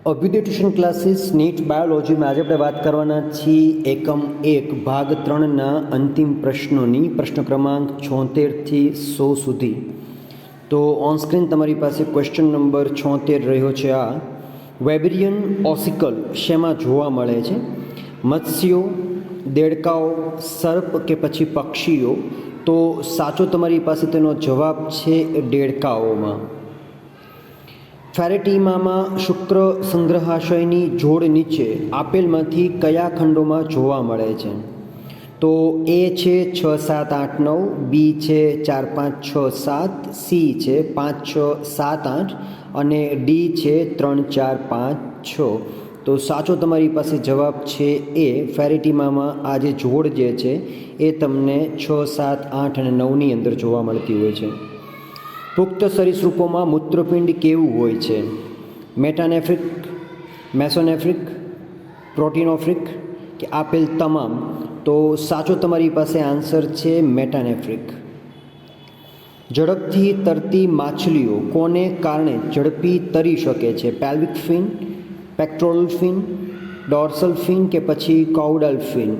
Abhyuday tuition classes NEET બાયોલોજીમાં આજે આપણે વાત કરવાના છીએ એકમ 1 ભાગ 3ના અંતિમ પ્રશ્નોની, પ્રશ્ન ક્રમાંક 76થી 100 સુધી. તો ઓન સ્ક્રીન તમારી પાસે ક્વેશ્ચન નંબર 76 રહ્યો છે. આ વેબિરિયન ઓસિકલ શેમાં જોવા મળે છે? મત્સ્યો, દેડકાઓ, સર્પ કે પછી પક્ષીઓ? તો સાચો તમારી પાસે તેનો જવાબ છે દેડકાઓમાં. ફેરેટીમામાં શુક્ર સંગ્રહાશયની જોડ નીચે આપેલમાંથી કયા ખંડોમાં જોવા મળે છે? તો એ છે 6, 7, 8, 9, બી છે 4, 5, 6, 7, સી છે 5, 6, 7, 8 અને ડી છે 3, 4, 5, 6. તો સાચો તમારી પાસે જવાબ છે એ. ફેરેટીમામાં આ જે જોડ જે છે એ તમને 6, 7, 8 અને 9ની અંદર જોવા મળતી હોય છે. પુખ્ત સરીસૃપોમાં મૂત્રપિંડ કેવું હોય છે? મેટાનેફ્રિક, મેસોનેફ્રિક, પ્રોટીનોફ્રિક કે આપેલ તમામ? તો સાચો તમારી પાસે આન્સર છે મેટાનેફ્રિક. ઝડપથી તરતી માછલીઓ કોને કારણે ઝડપી તરી શકે છે? Pelvic fin, pectoral fin, dorsal fin કે પછી કાઉડલ ફિન?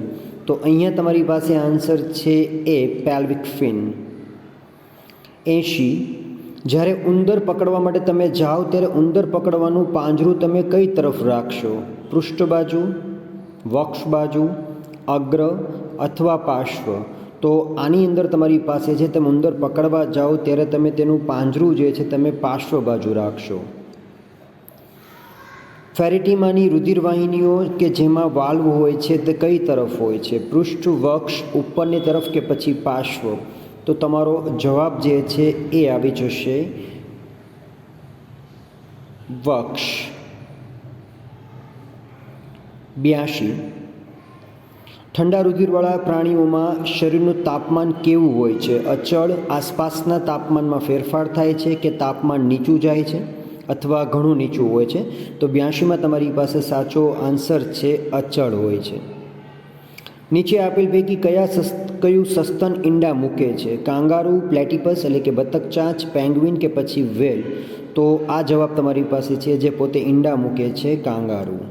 તો અહીંયા તમારી પાસે આન્સર છે એ પેલ્વિક ફિન. 80. જ્યારે ઉંદર પકડવા માટે તમે જાઓ ત્યારે ઉંદર પકડવાનું પાંજરું તમે કઈ તરફ રાખશો? પૃષ્ઠ બાજુ, વક્ષ બાજુ, અગ્ર અથવા પાર્શ્વ? તો આની અંદર તમારી પાસે છે તમે ઉંદર પકડવા જાઓ ત્યારે તમે તેનું પાંજરું જે છે તમે પાર્શ્વ બાજુ રાખશો. ફેરેટીમાની રુધિરવાહિનીઓ કે જેમાં વાલ્વ હોય છે તે કઈ તરફ હોય છે? પૃષ્ઠ, વક્ષ, ઉપરની તરફ કે પછી પાર્શ્વ? તો તમારો જવાબ જે છે એ આવી જશે વક્ષ. 82. ઠંડા રુધિરવાળા પ્રાણીઓમાં શરીરનું તાપમાન કેવું હોય છે? અચળ, આસપાસના તાપમાનમાં ફેરફાર થાય છે કે તાપમાન નીચું જાય છે અથવા ઘણું નીચું હોય છે? તો 82માં તમારી પાસે સાચો આન્સર છે અચળ હોય છે. નીચે આપેલ પૈકી કયું સસ્તન ઈંડા મૂકે છે? કાંગારૂ, પ્લેટિપસ એટલે કે બતક ચાંચ, પેંગ્વિન કે પછી વેલ? તો આ જવાબ તમારી પાસે છે જે પોતે ઈંડા મૂકે છે કાંગારૂ.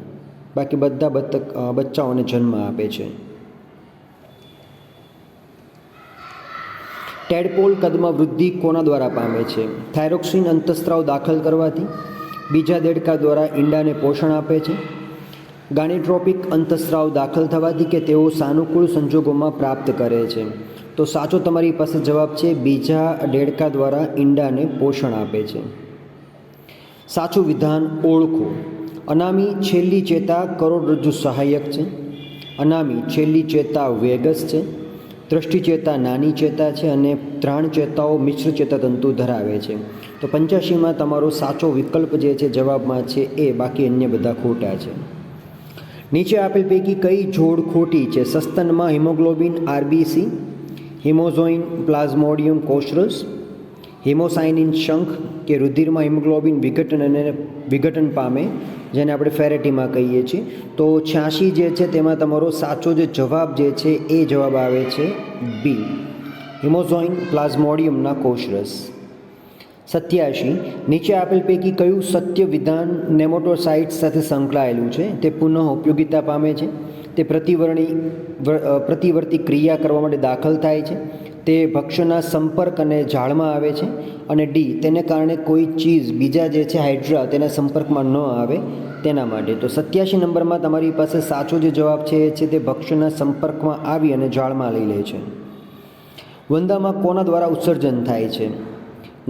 બાકી બધા બચ્ચાઓને જન્મ આપે છે. ટેડપોલ કદમાં વૃદ્ધિ કોના દ્વારા પામે છે? થાઇરોક્સિન અંતઃસ્ત્રાવ દાખલ કરવાથી, બીજા દેડકા દ્વારા ઈંડાને પોષણ આપે છે, ગાનિટ્રોપિક અંતઃસ્ત્રાવ દાખલ થવાથી કે તેઓ સાનુકૂળ સંજોગોમાં પ્રાપ્ત કરે છે? તો સાચો તમારી પાસે જવાબ છે બીજા દેડકા દ્વારા ઈંડાને પોષણ આપે છે. સાચું વિધાન ઓળખો. અનામી છેલ્લી ચેતા કરોડરજ્જુ સહાયક છે. અનામી છેલ્લી ચેતા વેગસ છે. દ્રષ્ટિ ચેતા નાની ચેતા છે અને ત્રણ ચેતાઓ મિશ્ર ચેતાતંતુ ધરાવે છે. તો 85માં તમારો સાચો વિકલ્પ જે છે જવાબમાં છે એ, બાકી અન્ય બધા ખોટા છે. નીચે આપેલ પૈકી કઈ જોડ ખોટી છે? સસ્તનમાં હિમોગ્લોબિન આરબીસી, હિમોઝોઇન પ્લાઝ્મોડિયમ કોશરસ, હિમોસાઇનિન શંખ કે રુધિરમાં હિમોગ્લોબિન વિઘટન પામે જેને આપણે ફેરેટીમાં કહીએ છીએ? તો 86 જે છે તેમાં તમારો સાચો જે જવાબ જે છે એ જવાબ આવે છે બી, હિમોઝોઇન પ્લાઝ્મોડિયમના કોશરસ. 87. નીચે આપેલ પૈકી કયું સત્ય વિધાન નેમેટોસાઇટ્સ સાથે સંકળાયેલું છે? તે પુનઃ ઉપયોગિતા પામે છે, તે પ્રતિવર્તી ક્રિયા કરવા માટે દાખલ થાય છે, તે ભક્ષ્યના સંપર્ક અને ઝાડમાં આવે છે, અને ડી તેને કારણે કોઈ ચીઝ બીજા જે છે હાઇડ્રા તેના સંપર્કમાં ન આવે તેના માટે. તો 87 નંબરમાં તમારી પાસે સાચો જે જવાબ છે એ છે તે ભક્ષ્યના સંપર્કમાં આવી અને ઝાડમાં લઈ લે છે. વંદામાં કોના દ્વારા ઉત્સર્જન થાય છે?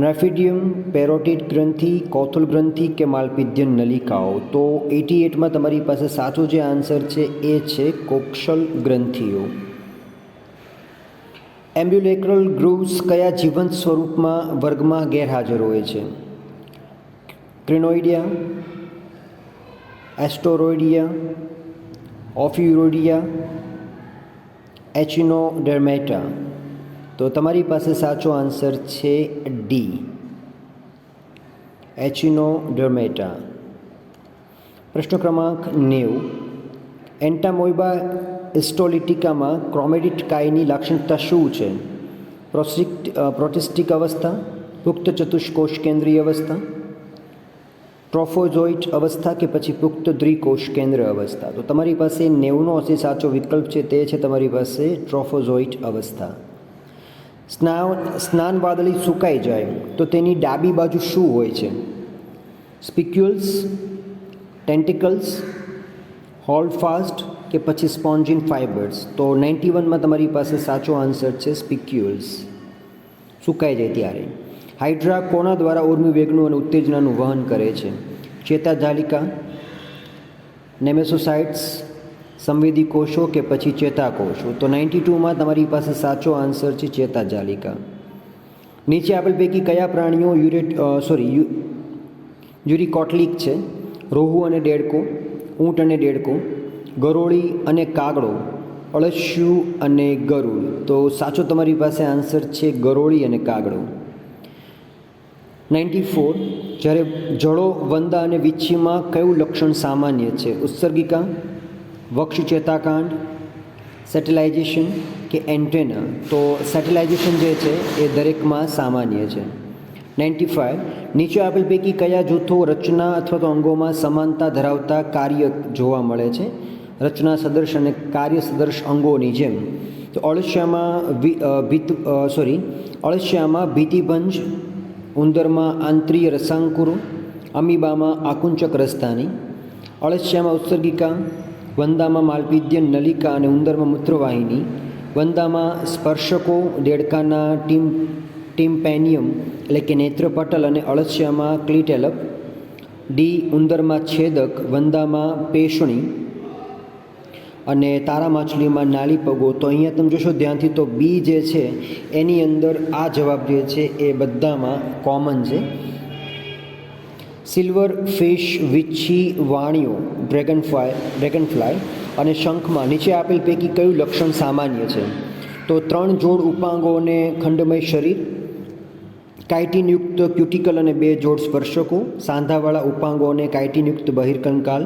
નેફિડિયમ, પેરોટિડ ગ્રંથિ, કોથલ ગ્રંથિ કે માલ્પિધિયન નલિકાઓ? તો 88માં તમારી પાસે સાચો જે આન્સર છે એ છે કોક્શલ ગ્રંથિઓ. એમ્બ્યુલેક્રલ ગ્રુવ્સ કયા જીવંત સ્વરૂપમાં વર્ગમાં ગેરહાજર હોય છે? ક્રિનોઇડિયા, એસ્ટોરોઇડિયા, ઓફ્યુરોઇડિયા, એચિનોડર્મેટા? તો તમારી પાસે સાચો આન્સર છે ડી, એચિનોડર્મેટા. પ્રશ્ન ક્રમાંક 90. એન્ટામોઇબા હિસ્ટોલિટિકામાં ક્રોમેટિડ કાયની લાક્ષણિકતા શું છે? પ્રોટિસ્ટિક અવસ્થા, પુખ્ત ચતુષ્કોષ કેન્દ્રીય અવસ્થા, ટ્રોફોઝોઇટ અવસ્થા કે પછી પુખ્ત દ્વિકોષ કેન્દ્ર અવસ્થા? તો તમારી પાસે 90નો જે સાચો વિકલ્પ છે તે છે તમારી પાસે ટ્રોફોઝોઇટ અવસ્થા. સ્નાન વાદળી સુકાઈ જાય તો તેની ડાબી બાજુ શું હોય છે? સ્પિક્યુલ્સ, ટેન્ટિકલ્સ, હોલ્ડ ફાસ્ટ કે પછી સ્પોન્જિન ફાઇબર્સ? તો 91માં તમારી પાસે સાચો આન્સર છે સ્પિક્યુલ્સ, સુકાઈ જાય ત્યારે. હાઇડ્રા કોના દ્વારા ઉર્મી વેગનું અને ઉત્તેજનાનું વહન કરે છે? ચેતાજાલિકા, નેમેસોસાઇટ્સ, સંવેદી કોષો કે પછી ચેતાકોષો? તો 92માં તમારી પાસે સાચો આન્સર છે ચેતાજાલિકા. નીચે આપેલ પૈકી કયા પ્રાણીઓ યુરિકોટલિક છે? રોહુ અને દેડકો, ઊંટ અને દેડકો, ગરોળી અને કાગડો, અળસિયું અને ગરુડ? તો સાચો તમારી પાસે આન્સર છે ગરોળી અને કાગડો. 94, જ્યારે જળો, વંદા અને વીંછીમાં કયું લક્ષણ સામાન્ય છે? ઉત્સર્ગિકા, વક્ષ ચેતાકાંડ, સેટેલાઇઝેશન કે એન્ટેના? તો સેટેલાઇઝેશન જે છે એ દરેકમાં સામાન્ય છે. 95, નીચે આપેલ પૈકી કયા જૂથો રચના અથવા તો અંગોમાં સમાનતા ધરાવતા કાર્ય જોવા મળે છે? રચના સદર્શ અને કાર્ય સદર્શ અંગોની જેમ? તો અળસિયામાં ભીતિભંજ, ઉંદરમાં આંતરીય રસાંકુરો, અમીબામાં આકુંચક રસ્તાની, અળસિયામાં ઉત્સર્ગિકા, વંદામાં માલપીદ્ય નલિકા અને ઉંદરમાં મૂત્રવાહિની, વંદામાં સ્પર્શકો, દેડકાના ટિમ્પેનિયમ એટલે કે નેત્રપટલ અને અળસિયામાં ક્લિટેલપ, ડી ઉંદરમાં છેદક, વંદામાં પેશણી અને તારા માછલીમાં નાલી પગો? તો અહીંયા તમે જોશો ધ્યાનથી તો બી જે છે એની અંદર આ જવાબ જે છે એ બધામાં કોમન છે. સિલ્વર ફિશ, વીંછી, વાણિયો, ડ્રેગનફ્લાય અને શંખમાં નીચે આપેલ પૈકી કયું લક્ષણ સામાન્ય છે? તો 3 જોડ ઉપાંગોને ખંડમય શરીર, કાઇટિનયુક્ત ક્યુટિકલ અને 2 જોડ સ્પર્શકો, સાંધાવાળા ઉપાંગોને કાઇટિનયુક્ત બહિર્કંકાલ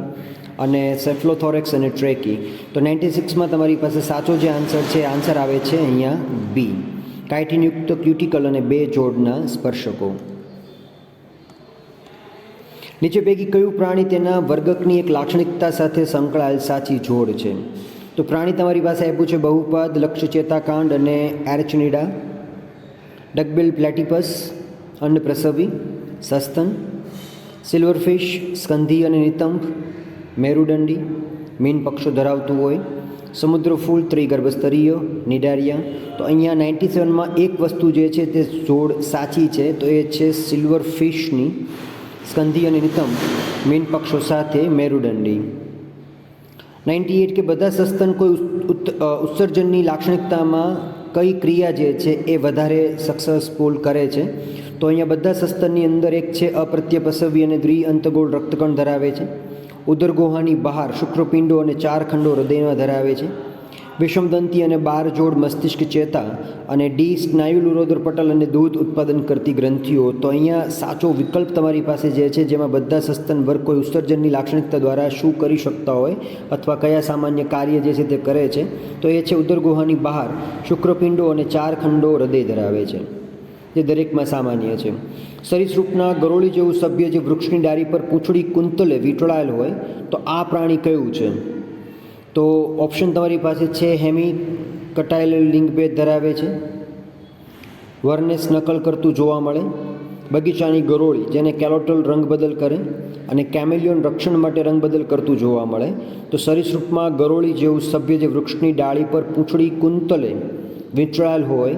અને સેફ્લોથોરેક્સ અને ટ્રેકી? તો 96માં તમારી પાસે સાચો જે આન્સર છે આન્સર આવે છે અહીંયા બી, કાઇટિનયુક્ત ક્યુટિકલ અને 2 જોડના સ્પર્શકો. નીચે પૈકી કયું પ્રાણી તેના વર્ગકની એક લાક્ષણિકતા સાથે સંકળાયેલ સાચી જોડ છે? તો પ્રાણી તમારી પાસે આપ્યું છે બહુપાદ, લક્ષ્ય ચેતાકાંડ અને એર્ચનિડા, ડકબિલ પ્લેટિપસ, અન્નપ્રસવી, સસ્તન, સિલ્વરફિશ, સ્કંધી અને નિતંબ, મેરુદંડી, મીન પક્ષો ધરાવતું હોય, સમુદ્ર ફૂલ, ત્રિગર્ભસ્તરીય, નિડારિયા? તો અહીંયા 97માં એક વસ્તુ જે છે તે જોડ સાચી છે, તો એ છે સિલ્વરફિશની, સ્કંધી અને નિતંબ, મીન પક્ષો સાથે મેરુદંડી. 98 કે બધા સસ્તન કોઈ ઉત્સર્જનની લાક્ષણિકતામાં કઈ ક્રિયા જે છે એ વધારે સક્સેસફુલ કરે છે? તો અહીંયા બધા સસ્તનની અંદર એક છે અપ્રત્યપસવી અને દ્વિઅંતગોળ રક્તકણ ધરાવે છે, ઉદરગુહાની બહાર શુક્રપિંડો અને 4 ખંડો હૃદયમાં ધરાવે છે, વિષમદંતી અને 12 જોડ મસ્તિષ્ક ચેતા અને ડી સ્નાયુલુરોદર પટલ અને દૂધ ઉત્પાદન કરતી ગ્રંથિઓ? તો અહીંયા સાચો વિકલ્પ તમારી પાસે જે છે જેમાં બધા સસ્તન વર્ગ કોઈ ઉત્સર્જનની લાક્ષણિકતા દ્વારા શું કરી શકતા હોય અથવા કયા સામાન્ય કાર્ય જે છે તે કરે છે, તો એ છે ઉદરગુહાની બહાર શુક્રપિંડો અને 4 ખંડો હૃદય ધરાવે છે, જે દરેકમાં સામાન્ય છે. સરીસૃપના ગરોળી જેવું સભ્ય જે વૃક્ષની ડાળી પર પૂંછડી કુંતલે વીંટળાયેલ હોય તો આ પ્રાણી કયું છે? તો ઓપ્શન તમારી પાસે છે હેમી કટાયેલ લિંગભેદ ધરાવે છે, વર્નેસ નકલ કરતું જોવા મળે, બગીચાની ગરોળી જેને કેલોટલ રંગ બદલ કરે અને કેમેલિયોન રક્ષણ માટે રંગ બદલ કરતું જોવા મળે. તો સરીસૃપમાં ગરોળી જેવું સભ્ય જે વૃક્ષની ડાળી પર પૂંછડી કુંતલે વીંટળાયેલ હોય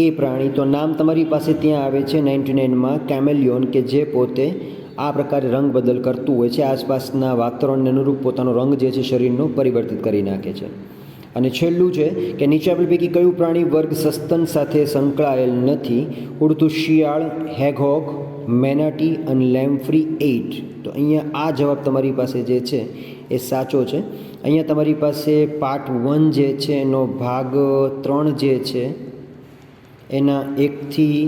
એ પ્રાણી? તો નામ તમારી પાસે ત્યાં આવે છે 99માં કેમેલિયોન, કે જે પોતે આ પ્રકારે રંગ બદલ કરતું હોય છે, આસપાસના વાતાવરણને અનુરૂપ પોતાનો રંગ જે છે શરીરનો પરિવર્તિત કરી નાખે છે. અને છેલ્લું છે કે નીચે આપેલ પૈકી કયું પ્રાણી વર્ગ સસ્તન સાથે સંકળાયેલ નથી? ઉડતું શિયાળ, હેગહોગ, મેનાટી અને લેમ્ફ્રી 8? તો અહીંયા આ જવાબ તમારી પાસે જે છે એ સાચો છે. અહીંયા તમારી પાસે પાર્ટ 1 જે છે એનો ભાગ 3 જે છે એના 1 થી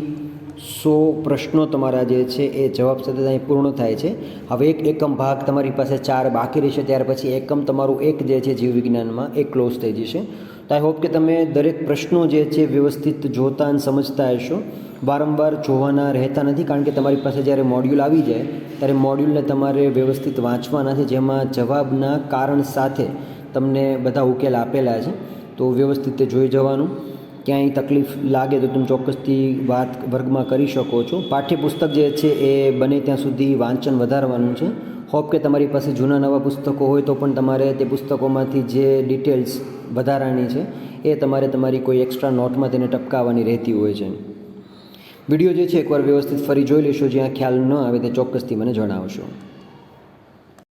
100 પ્રશ્નો તમારા જે છે એ જવાબ સાથે અહીં પૂર્ણ થાય છે. હવે એક એકમ ભાગ તમારી પાસે 4 બાકી રહેશે, ત્યાર પછી એકમ તમારું 1 જે છે જીવવિજ્ઞાનમાં એ ક્લોઝ થઈ જશે. તો આઈ હોપ કે તમે દરેક પ્રશ્નો જે છે વ્યવસ્થિત જોતા અને સમજતા હશો વારંવાર જોવાના રહેતા નથી, કારણ કે તમારી પાસે જ્યારે મોડ્યુલ આવી જાય ત્યારે મોડ્યુલને તમારે વ્યવસ્થિત વાંચવાના છે, જેમાં જવાબના કારણ સાથે તમને બધા ઉકેલ આપેલા છે. તો વ્યવસ્થિત તે જોઈ જવાનું. ક્યાંય તકલીફ લાગે તો તમે ચોક્કસથી વાત વર્ગમાં કરી શકો છો. પાઠ્યપુસ્તક જે છે એ બને ત્યાં સુધી વાંચન વધારવાનું છે. હોપ કે તમારી પાસે જૂના નવા પુસ્તકો હોય તો પણ તમારે તે પુસ્તકોમાંથી જે ડિટેલ્સ વધારાની છે એ તમારે તમારી કોઈ એક્સ્ટ્રા નોટમાં તેને ટપકાવવાની રહેતી હોય છે. વિડીયો જે છે એકવાર વ્યવસ્થિત ફરી જોઈ લેશો. જ્યાં ખ્યાલ ન આવે તે ચોક્કસથી મને જણાવશો.